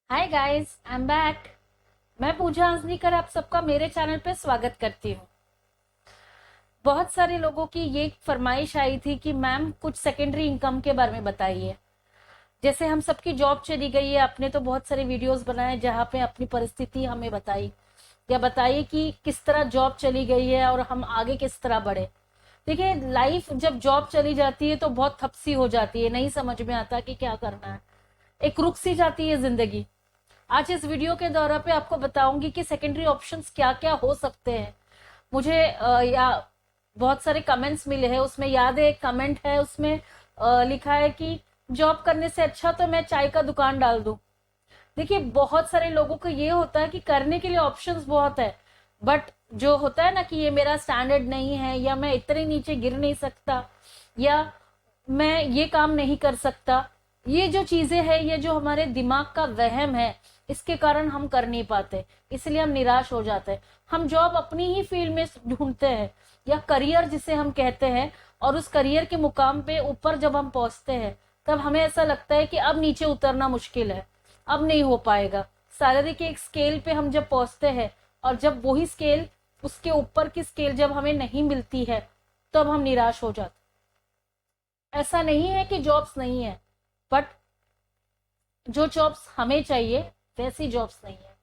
Hi guys, I am back. मैं पूजा हंसनीकर आप सबका मेरे चैनल पे स्वागत करती हूँ। बहुत सारे लोगों की ये फरमाइश आई थी कि मैम कुछ सेकेंडरी इनकम के बारे में बताइए। जैसे हम सबकी जॉब चली गई है, आपने तो बहुत सारे वीडियोस बनाए जहाँ पे अपनी परिस्थिति हमें बताई या बताइए कि किस तरह जॉब चली गई है और हम आगे किस तरह बढ़े। देखिए, लाइफ जब जॉब चली जाती है तो बहुत थपसी हो जाती है, नहीं समझ में आता कि क्या करना है, एक रुक सी जाती है जिंदगी। आज इस वीडियो के दौरा पे आपको बताऊंगी कि सेकेंडरी ऑप्शंस क्या क्या हो सकते हैं। मुझे या बहुत सारे कमेंट्स मिले हैं, उसमें याद है एक कमेंट है, उसमें लिखा है कि जॉब करने से अच्छा तो मैं चाय का दुकान डाल दूं। देखिए, बहुत सारे लोगों को ये होता है कि करने के लिए ऑप्शंस बहुत है, बट जो होता है ना कि ये मेरा स्टैंडर्ड नहीं है, या मैं इतने नीचे गिर नहीं सकता, या मैं ये काम नहीं कर सकता, ये जो चीजें हैं, ये जो हमारे दिमाग का वहम है, इसके कारण हम कर नहीं पाते, इसलिए हम निराश हो जाते हैं। हम जॉब अपनी ही फील्ड में ढूंढते हैं, या करियर जिसे हम कहते हैं, और उस करियर के मुकाम पे ऊपर जब हम पहुंचते हैं तब हमें ऐसा लगता है कि अब नीचे उतरना मुश्किल है, अब नहीं हो पाएगा। सैलरी के एक स्केल पे हम जब पहुंचते हैं, और जब वही स्केल, उसके ऊपर की स्केल जब हमें नहीं मिलती है, तब हम निराश हो जाते। ऐसा नहीं है कि जॉब्स नहीं है, बट जो जॉब्स हमें चाहिए वैसी जॉब्स नहीं है।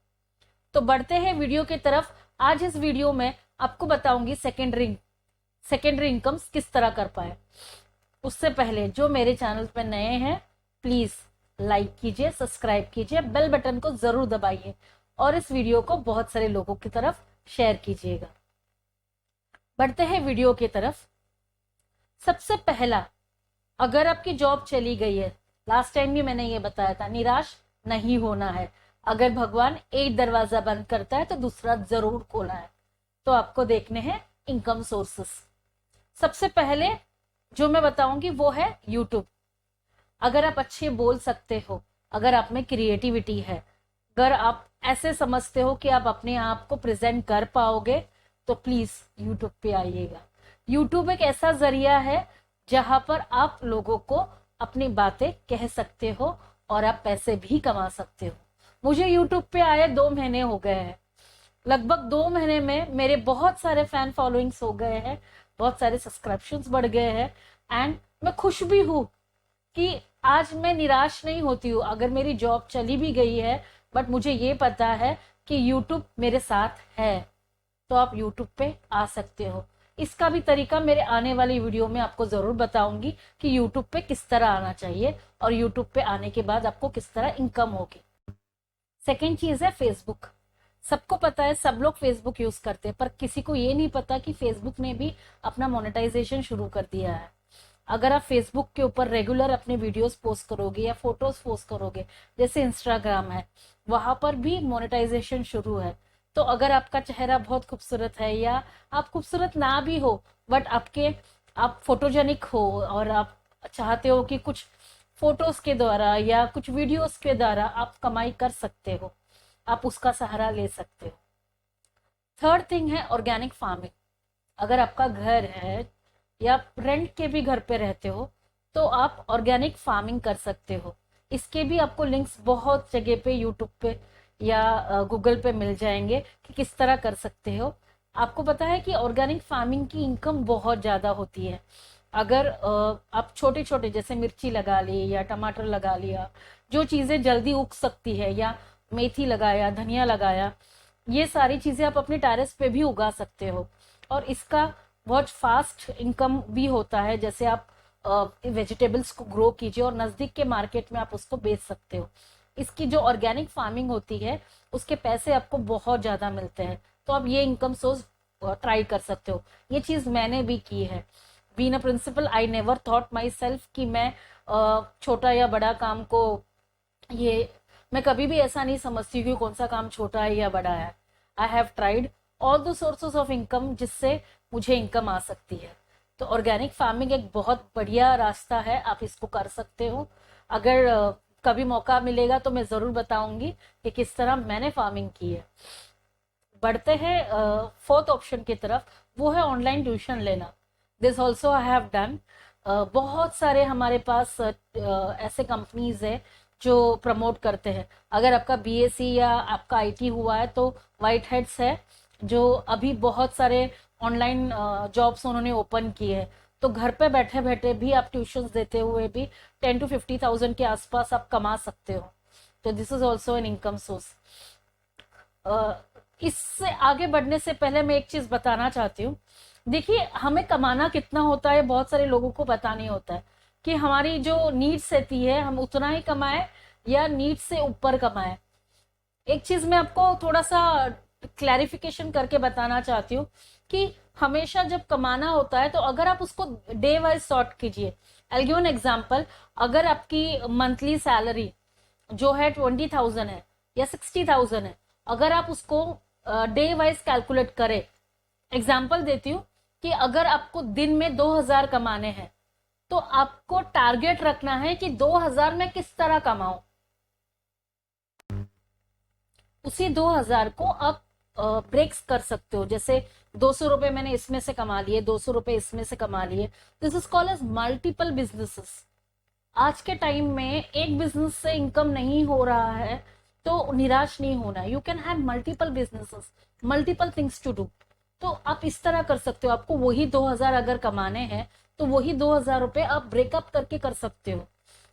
तो बढ़ते हैं वीडियो की तरफ। आज इस वीडियो में आपको बताऊंगी सेकेंडरी इनकम्स किस तरह कर पाए। उससे पहले जो मेरे चैनल पे नए हैं, प्लीज लाइक कीजिए, सब्सक्राइब कीजिए, बेल बटन को जरूर दबाइए और इस वीडियो को बहुत सारे लोगों की तरफ शेयर कीजिएगा। बढ़ते हैं वीडियो की तरफ। सबसे पहला, अगर आपकी जॉब चली गई है, लास्ट टाइम भी मैंने ये बताया था, निराश नहीं होना है। अगर भगवान एक दरवाजा बंद करता है तो दूसरा जरूर खोला है। तो आपको देखने हैं इनकम सोर्सेस। सबसे पहले जो मैं बताऊंगी वो है यूट्यूब। अगर आप अच्छे बोल सकते हो, अगर आप में क्रिएटिविटी है, अगर आप ऐसे समझते हो कि आप अपने आप को प्रेजेंट कर पाओगे, तो प्लीज यूट्यूब पे आइएगा। यूट्यूब एक ऐसा जरिया है जहां पर आप लोगों को अपनी बातें कह सकते हो और आप पैसे भी कमा सकते हो। मुझे यूट्यूब पे आए 2 महीने हो गए हैं। लगभग 2 महीने में मेरे बहुत सारे फैन फॉलोइंग्स हो गए हैं, बहुत सारे सब्सक्रिप्शंस बढ़ गए हैं, एंड मैं खुश भी हूँ कि आज मैं निराश नहीं होती हूँ। अगर मेरी जॉब चली भी गई है, बट मुझे ये पता है कि यूट्यूब मेरे साथ है। तो आप यूट्यूब पे आ सकते हो। इसका भी तरीका मेरे आने वाली वीडियो में आपको जरूर बताऊंगी कि यूट्यूब पे किस तरह आना चाहिए और यूट्यूब पे आने के बाद आपको किस तरह इनकम होगी। सेकेंड चीज है फेसबुक। सबको पता है, सब लोग फेसबुक यूज करते हैं, पर किसी को ये नहीं पता कि फेसबुक ने भी अपना मोनेटाइजेशन शुरू कर दिया है। अगर आप फेसबुक के ऊपर रेगुलर अपने वीडियोस पोस्ट करोगे या फोटोज पोस्ट करोगे, जैसे इंस्टाग्राम है, वहां पर भी मोनेटाइजेशन शुरू है। तो अगर आपका चेहरा बहुत खूबसूरत है, या आप खूबसूरत ना भी हो, बट आप फोटोजेनिक हो और आप चाहते हो कि कुछ फोटोज के द्वारा या कुछ वीडियोस के द्वारा आप कमाई कर सकते हो, आप उसका सहारा ले सकते हो। थर्ड थिंग है ऑर्गेनिक फार्मिंग। अगर आपका घर है या रेंट के भी घर पे रहते हो, तो आप ऑर्गेनिक फार्मिंग कर सकते हो। इसके भी आपको लिंक्स बहुत जगह पे, यूट्यूब पे या गूगल पे मिल जाएंगे कि किस तरह कर सकते हो। आपको पता है कि ऑर्गेनिक फार्मिंग की इनकम बहुत ज्यादा होती है। अगर आप छोटे छोटे जैसे मिर्ची लगा ली या टमाटर लगा लिया, जो चीजें जल्दी उग सकती है, या मेथी लगाया, धनिया लगाया, ये सारी चीजें आप अपने टेरेस पे भी उगा सकते हो। और इसका बहुत फास्ट इनकम भी होता है। जैसे आप वेजिटेबल्स को ग्रो कीजिए और नजदीक के मार्केट में आप उसको बेच सकते हो। इसकी जो ऑर्गेनिक फार्मिंग होती है, उसके पैसे आपको बहुत ज्यादा मिलते हैं। तो आप ये इनकम सोर्स ट्राई कर सकते हो। ये चीज मैंने भी की है। Being a principal, I never thought myself कि मैं छोटा या बड़ा काम को, ये मैं कभी भी ऐसा नहीं समझती कि कौन सा काम छोटा है या बड़ा है। I have tried all the sources of income जिससे मुझे इनकम आ सकती है। तो ऑर्गेनिक फार्मिंग एक बहुत बढ़िया रास्ता है, आप इसको कर सकते हो। अगर कभी मौका मिलेगा तो मैं जरूर बताऊंगी कि किस तरह मैंने फार्मिंग की है। बढ़ते हैं फोर्थ ऑप्शन की तरफ, वो है ऑनलाइन ट्यूशन लेना। This also I have done. बहुत सारे हमारे पास ऐसे कंपनीज है जो प्रमोट करते हैं। अगर आपका बीएससी या आपका आईटी हुआ है तो व्हाइट हेड्स है, जो अभी बहुत सारे ऑनलाइन जॉब्स उन्होंने ओपन किए हैं। तो घर पे बैठे बैठे भी आप ट्यूशंस देते हुए भी 10 to 50,000 के आसपास आप कमा सकते हो। तो this is also an income source. इससे आगे बढ़ने से पहले मैं एक चीज बताना चाहती हूँ। देखिए, हमें कमाना कितना होता है बहुत सारे लोगों को पता नहीं होता है, कि हमारी जो नीड्स रहती है हम उतना ही कमाए या नीड्स से ऊपर कमाए। एक चीज मैं आपको थोड़ा सा क्लैरिफिकेशन करके बताना चाहती हूँ कि हमेशा जब कमाना होता है तो अगर आप उसको डे वाइज सॉर्ट कीजिए। I give an example. अगर आपकी मंथली सैलरी जो है 20,000 है या 60,000 है, अगर आप उसको डे वाइज कैलकुलेट करें, एग्जाम्पल देती हूँ कि अगर आपको दिन में 2,000 कमाने हैं तो आपको टारगेट रखना है कि 2,000 में किस तरह कमाऊं। उसी 2,000 को आप ब्रेक्स कर सकते हो। जैसे 200 रुपए मैंने इसमें से कमा लिए, 200 रुपए इसमें से कमा लिए। This is called as multiple businesses. आज के टाइम में एक बिजनेस से इनकम नहीं हो रहा है तो निराश नहीं होना। You can have multiple businesses, multiple things to do. तो आप इस तरह कर सकते हो। आपको वही 2,000 अगर कमाने हैं तो वही 2,000 रुपए आप ब्रेकअप करके कर सकते हो।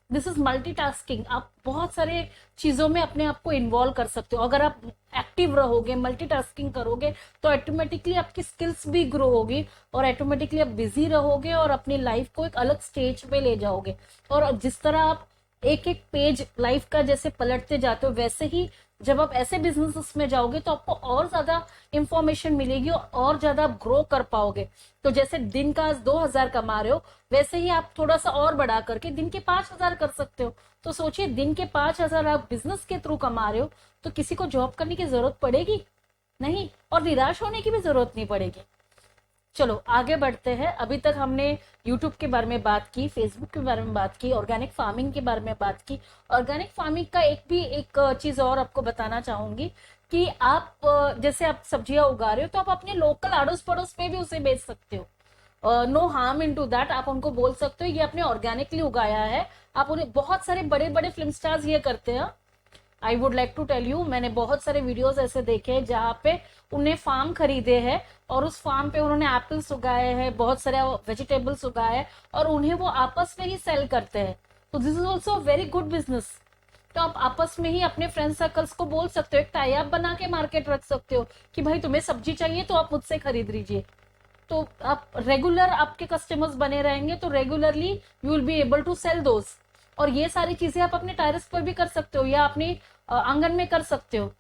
This is multitasking. आप बहुत सारे चीजों में अपने आप को इन्वॉल्व कर सकते हो। अगर आप एक्टिव रहोगे, मल्टीटास्किंग करोगे, तो ऑटोमेटिकली आपकी स्किल्स भी ग्रो होगी और ऑटोमेटिकली आप बिजी रहोगे और अपनी लाइफ को एक अलग स्टेज पे ले जाओगे। और जिस तरह आप एक एक पेज लाइफ का जैसे पलटते जाते हो, वैसे ही जब आप ऐसे बिजनेसेस में जाओगे तो आपको और ज्यादा इंफॉर्मेशन मिलेगी और ज्यादा आप ग्रो कर पाओगे। तो जैसे दिन का 2,000 कमा रहे हो, वैसे ही आप थोड़ा सा और बढ़ा करके दिन के 5,000 कर सकते हो। तो सोचिए, दिन के 5,000 आप बिजनेस के थ्रू कमा रहे हो तो किसी को जॉब करने की जरूरत पड़ेगी नहीं, और निराश होने की भी जरूरत नहीं पड़ेगी। चलो आगे बढ़ते हैं। अभी तक हमने यूट्यूब के बारे में बात की, फेसबुक के बारे में बात की, ऑर्गेनिक फार्मिंग के बारे में बात की। ऑर्गेनिक फार्मिंग का एक चीज और आपको बताना चाहूंगी कि आप जैसे आप सब्जियां उगा रहे हो तो आप अपने लोकल अड़ोस पड़ोस में भी उसे बेच सकते हो। No harm in to that. आप उनको बोल सकते हो ये आपने ऑर्गेनिकली उगाया है। आप उन्हें, बहुत सारे बड़े बड़े फिल्म स्टार्स ये करते हैं। I would like to tell you, मैंने बहुत सारे वीडियोस ऐसे देखे हैं जहाँ पे उन्हें फार्म खरीदे हैं और उस फार्म पे उन्होंने एप्पल्स उगाए हैं, बहुत सारे वेजिटेबल्स उगाए हैं और उन्हें वो आपस में ही सेल करते हैं। तो this is also very good business. तो आप आपस में ही अपने फ्रेंड सर्कल्स को बोल सकते हो, एक टाई अप बना के मार्केट रख सकते हो कि भाई तुम्हें सब्जी चाहिए तो आप मुझसे खरीद लीजिए। तो आप रेगुलर आपके कस्टमर्स बने रहेंगे तो regularly you will be able to sell those. और ये सारी चीजें आप अपने टेरेस पर भी कर सकते हो या अपने आंगन में कर सकते हो।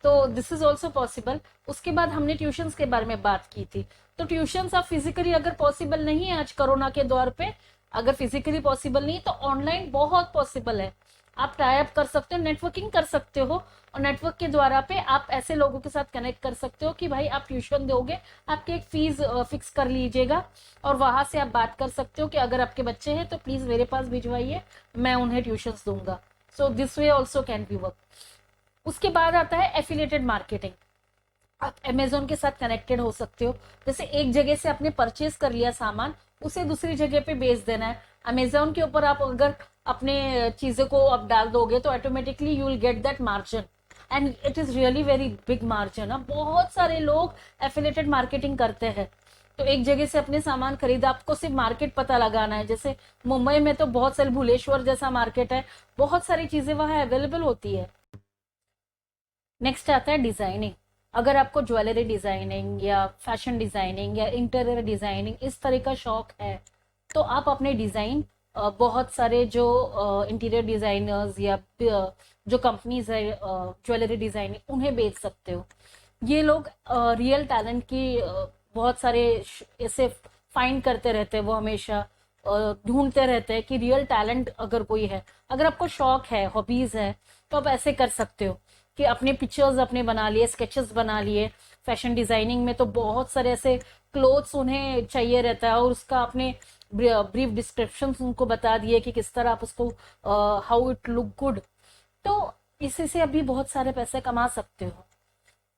तो दिस इज ऑल्सो पॉसिबल। उसके बाद हमने ट्यूशंस के बारे में बात की थी। तो ट्यूशंस आप फिजिकली अगर पॉसिबल नहीं है आज कोरोना के दौर पे, अगर फिजिकली पॉसिबल नहीं तो ऑनलाइन बहुत पॉसिबल है। आप टाई अप कर सकते हो, नेटवर्किंग कर सकते हो और नेटवर्क के द्वारा पे आप ऐसे लोगों के साथ कनेक्ट कर सकते हो कि भाई आप ट्यूशन दोगे, आपकी एक फीस फिक्स कर लीजिएगा और वहां से आप बात कर सकते हो कि अगर आपके बच्चे हैं तो प्लीज मेरे पास भिजवाइए, मैं उन्हें ट्यूशन दूंगा। So this way also can be work. उसके बाद आता है एफिलिएटेड मार्केटिंग। आप अमेजोन के साथ कनेक्टेड हो सकते हो। जैसे एक जगह से आपने परचेज कर लिया सामान, उसे दूसरी जगह पे बेच देना है। अमेजोन के ऊपर आप अगर अपने चीजों को आप डाल दोगे तो automatically you will get that margin and it is really very big margin. अब बहुत सारे लोग एफिलिएटेड मार्केटिंग करते हैं। तो एक जगह से अपने सामान खरीदा, आपको सिर्फ मार्केट पता लगाना है। जैसे मुंबई में तो बहुत सारे भुलेश्वर जैसा मार्केट है, बहुत सारी चीजें वहां अवेलेबल होती है। नेक्स्ट आता है डिजाइनिंग। अगर आपको ज्वेलरी डिजाइनिंग या फैशन डिजाइनिंग या इंटीरियर डिजाइनिंग इस तरह का शौक है तो आप अपने डिजाइन बहुत सारे जो इंटीरियर डिजाइनर्स या जो कंपनीज है ज्वेलरी डिजाइनिंग, उन्हें बेच सकते हो। ये लोग रियल टैलेंट की बहुत सारे ऐसे फाइंड करते रहते हैं। वो हमेशा ढूंढते रहते हैं कि रियल टैलेंट अगर कोई है, अगर आपको शौक है, हॉबीज है, तो आप ऐसे कर सकते हो कि अपने पिक्चर्स अपने बना लिए, स्केचेस बना लिए। फैशन डिजाइनिंग में तो बहुत सारे ऐसे क्लोथ्स उन्हें चाहिए रहता है और उसका अपने ब्रीफ डिस्क्रिप्शन उनको बता दिए कि किस तरह आप उसको हाउ इट लुक गुड। तो इसी से अभी बहुत सारे पैसे कमा सकते हो।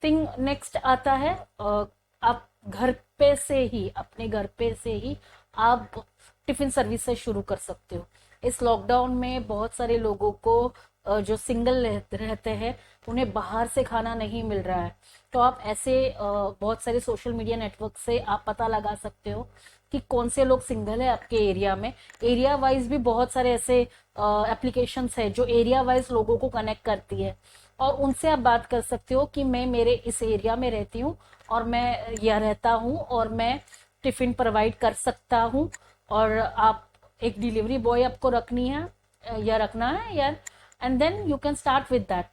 थिंग नेक्स्ट आता है आप घर पे से ही, अपने घर पे से ही आप टिफिन सर्विस से शुरू कर सकते हो। इस लॉकडाउन में बहुत सारे लोगों को जो सिंगल रहते हैं उन्हें बाहर से खाना नहीं मिल रहा है। तो आप ऐसे बहुत सारे सोशल मीडिया नेटवर्क से आप पता लगा सकते हो कि कौन से लोग सिंगल है आपके एरिया में। एरिया वाइज भी बहुत सारे ऐसे एप्लीकेशंस है जो एरिया वाइज लोगों को कनेक्ट करती है, और उनसे आप बात कर सकते हो कि मैं मेरे इस एरिया में रहती हूँ और मैं यहाँ रहता हूँ और मैं टिफिन प्रोवाइड कर सकता हूँ, और आप एक डिलीवरी बॉय आपको रखनी है या रखना है यार, and then you can start with that.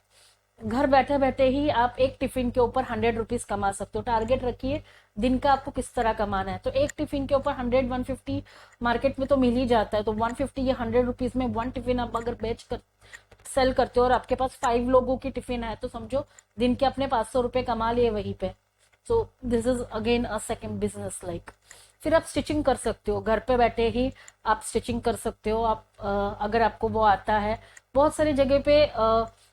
घर बैठे बैठे ही आप एक टिफिन के ऊपर 100 रुपीज कमा सकते हो। टारगेट रखिए दिन का आपको किस तरह कमाना है, तो एक टिफिन के ऊपर 100-150 मार्केट में तो मिल ही जाता है, तो 150 या 100 रुपीज में वन टिफिन आप अगर बेच कर सेल करते हो और आपके पास 5 लोगों की टिफिन है, तो समझो दिन के अपने 500 रुपए कमा लिए वहीं पे। So this is again a second business like. फिर आप स्टिचिंग कर सकते हो, घर पे बैठे ही आप स्टिचिंग कर सकते हो। आप अगर आपको वो आता है, बहुत सारी जगह पे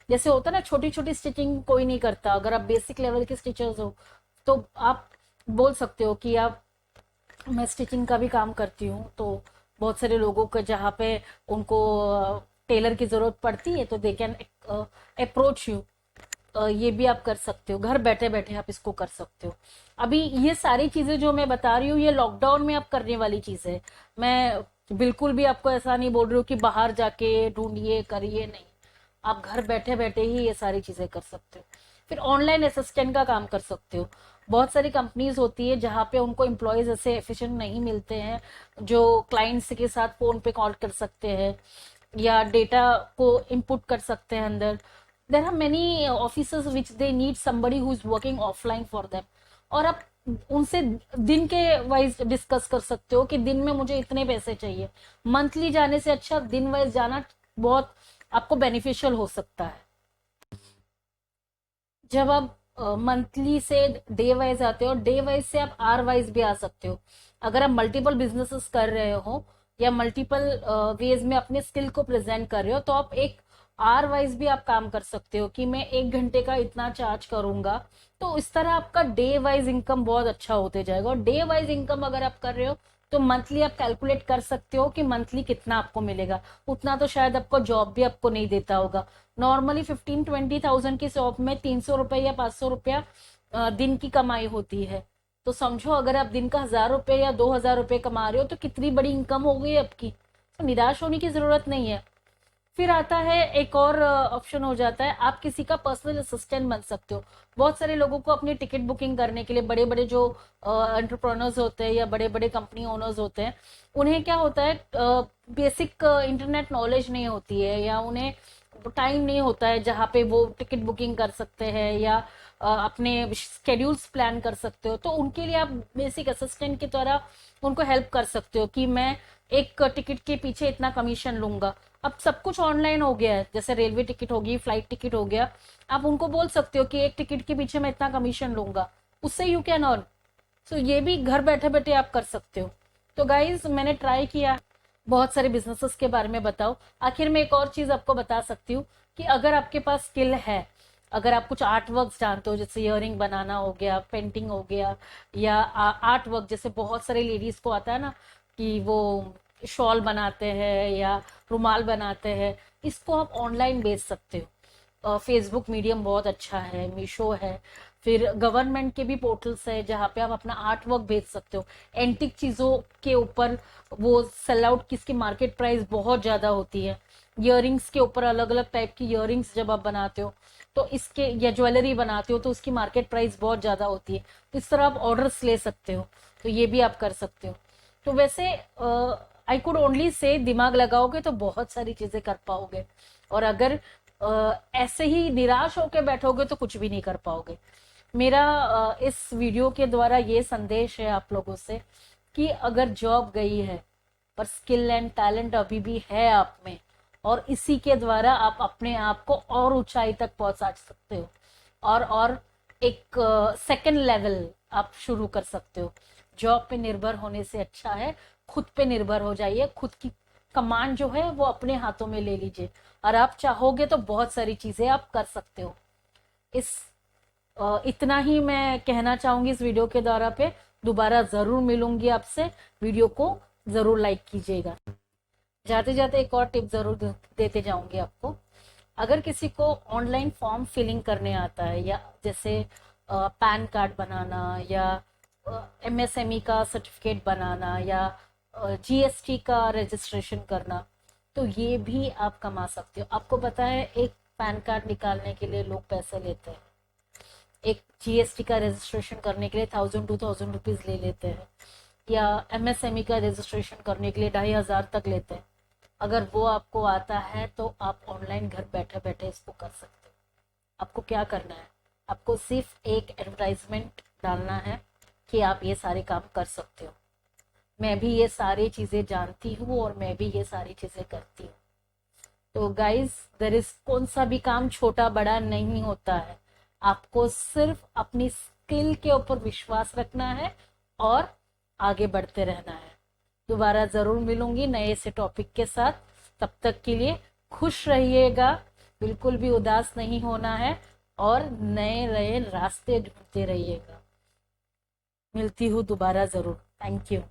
जैसे होता है ना, छोटी छोटी स्टिचिंग कोई नहीं करता, अगर आप बेसिक लेवल के स्टिचर्स हो तो आप बोल सकते हो कि आप मैं स्टिचिंग का भी काम करती हूँ। तो बहुत सारे लोगों को जहाँ पे उनको टेलर की जरूरत पड़ती है तो दे कैन अप्रोच यू। ये भी आप कर सकते हो, घर बैठे बैठे आप इसको कर सकते हो। अभी ये सारी चीजें जो मैं बता रही हूँ ये लॉकडाउन में आप करने वाली चीज है। मैं बिल्कुल भी आपको ऐसा नहीं बोल रही हूँ कि बाहर जाके ढूंढिए करिए, नहीं, आप घर बैठे बैठे ही ये सारी चीजें कर सकते हो। फिर ऑनलाइन असिस्टेंट का काम कर सकते हो। बहुत सारी कंपनीज होती है जहाँ पे उनको एम्प्लॉयज ऐसे एफिशिएंट नहीं मिलते हैं जो क्लाइंट्स के साथ फोन पे कॉल कर सकते हैं या डेटा को इनपुट कर सकते हैं अंदर। There are many officers which they need somebody who is working offline for them, और आप उनसे दिन के वाइज डिस्कस कर सकते हो कि दिन में मुझे इतने पैसे चाहिए। मंथली जाने से अच्छा दिन वाइज जाना बहुत आपको बेनिफिशियल हो सकता है। जब आप मंथली से डे वाइज आते हो, डे वाइज से आप आर वाइज भी आ सकते हो। अगर आप मल्टीपल बिजनेसेस कर रहे हो या मल्टीपल वेज में अपने स्किल को प्रेजेंट कर रहे हो, तो आप एक आर वाइज भी आप काम कर सकते हो कि मैं 1 घंटे का इतना चार्ज करूंगा। तो इस तरह आपका डे वाइज इनकम बहुत अच्छा होते जाएगा, और डे वाइज इनकम अगर आप कर रहे हो तो मंथली आप कैलकुलेट कर सकते हो कि मंथली कितना आपको मिलेगा। उतना तो शायद आपको जॉब भी आपको नहीं देता होगा। नॉर्मली 15-20 थाउजेंड की शॉप में 300 रुपए या 500 रुपया दिन की कमाई होती है। तो समझो अगर आप दिन का 1000 रुपए या 2000 रुपए कमा रहे हो तो कितनी बड़ी इनकम हो गई आपकी। तो निराश होने की जरूरत नहीं है। फिर आता है एक और ऑप्शन हो जाता है, आप किसी का पर्सनल असिस्टेंट बन सकते हो। बहुत सारे लोगों को अपनी टिकट बुकिंग करने के लिए, बड़े बड़े जो एंटरप्रेन्योर्स होते हैं या बड़े बड़े कंपनी ओनर्स होते हैं, उन्हें क्या होता है बेसिक इंटरनेट नॉलेज नहीं होती है या उन्हें टाइम नहीं होता है जहाँ पे वो टिकट बुकिंग कर सकते हैं या अपने स्केड्यूल्स प्लान कर सकते हो। तो उनके लिए आप बेसिक असिस्टेंट की तरह उनको हेल्प कर सकते हो कि मैं एक टिकट के पीछे इतना कमीशन लूंगा। अब सब कुछ ऑनलाइन हो गया है, जैसे रेलवे टिकट होगी, फ्लाइट टिकट हो गया, आप उनको बोल सकते हो कि एक टिकट के पीछे मैं इतना कमीशन लूंगा, उससे यू कैन अर्न। सो ये भी घर बैठे बैठे आप कर सकते हो। तो गाइज मैंने ट्राई किया बहुत सारे बिजनेसेस के बारे में बताओ। आखिर में एक और चीज आपको बता सकती हूँ कि अगर आपके पास स्किल है, अगर आप कुछ आर्ट वर्क जानते हो, जैसे इयरिंग बनाना हो गया, पेंटिंग हो गया, या आर्ट वर्क जैसे बहुत सारे लेडीज को आता है ना कि वो शॉल बनाते हैं या रुमाल बनाते हैं, इसको आप ऑनलाइन बेच सकते हो। फेसबुक मीडियम बहुत अच्छा है, मीशो है, फिर गवर्नमेंट के भी पोर्टल्स है जहाँ पे आप अपना आर्ट वर्क बेच सकते हो। एंटिक चीजों के ऊपर वो सेल आउट किसकी मार्केट प्राइस बहुत ज्यादा होती है। इयरिंग्स के ऊपर अलग अलग टाइप की इयरिंग्स जब आप बनाते हो तो इसके, या ज्वेलरी बनाते हो तो उसकी मार्केट प्राइस बहुत ज्यादा होती है, तो इस तरह आप ऑर्डर्स ले सकते हो। तो ये भी आप कर सकते हो। तो वैसे आई कुड ओनली से दिमाग लगाओगे तो बहुत सारी चीजें कर पाओगे, और अगर ऐसे ही निराश होकर बैठोगे तो कुछ भी नहीं कर पाओगे। मेरा इस वीडियो के द्वारा ये संदेश है आप लोगों से कि अगर जॉब गई है पर स्किल एंड टैलेंट अभी भी है आप में, और इसी के द्वारा आप अपने आप को और ऊंचाई तक पहुंचा सकते हो, और एक सेकंड लेवल आप शुरू कर सकते हो। जॉब पे निर्भर होने से अच्छा है खुद पे निर्भर हो जाइए, खुद की कमांड जो है वो अपने हाथों में ले लीजिए, और आप चाहोगे तो बहुत सारी चीजें आप कर सकते हो। इस इतना ही मैं कहना चाहूंगी इस वीडियो के द्वारा पे। दोबारा जरूर मिलूंगी आपसे, वीडियो को जरूर लाइक कीजिएगा। जाते जाते एक और टिप जरूर देते जाऊंगी आपको। अगर किसी को ऑनलाइन फॉर्म फिलिंग करने आता है, या जैसे पैन कार्ड बनाना, या एमएसएमई का सर्टिफिकेट बनाना, या जीएसटी का रजिस्ट्रेशन करना, तो ये भी आप कमा सकते हो। आपको पता है एक पैन कार्ड निकालने के लिए लोग पैसे लेते हैं, एक जीएसटी का रजिस्ट्रेशन करने के लिए 1000-2000 रुपीज ले लेते हैं, या एमएसएमई का रजिस्ट्रेशन करने के लिए 2500 तक लेते हैं। अगर वो आपको आता है तो आप ऑनलाइन घर बैठे बैठे इसको कर सकते हो। आपको क्या करना है, आपको सिर्फ एक एडवर्टाइजमेंट डालना है कि आप ये सारे काम कर सकते हो। मैं भी ये सारी चीजें जानती हूँ और मैं भी ये सारी चीजें करती हूँ। तो गाइज, देयर इज कौन सा भी काम छोटा बड़ा नहीं होता है। आपको सिर्फ अपनी स्किल के ऊपर विश्वास रखना है और आगे बढ़ते रहना है। दोबारा जरूर मिलूंगी नए से टॉपिक के साथ। तब तक के लिए खुश रहिएगा, बिल्कुल भी उदास नहीं होना है, और नए नए रास्ते ढूंढते रहिएगा। मिलती हूँ दोबारा जरूर। Thank you.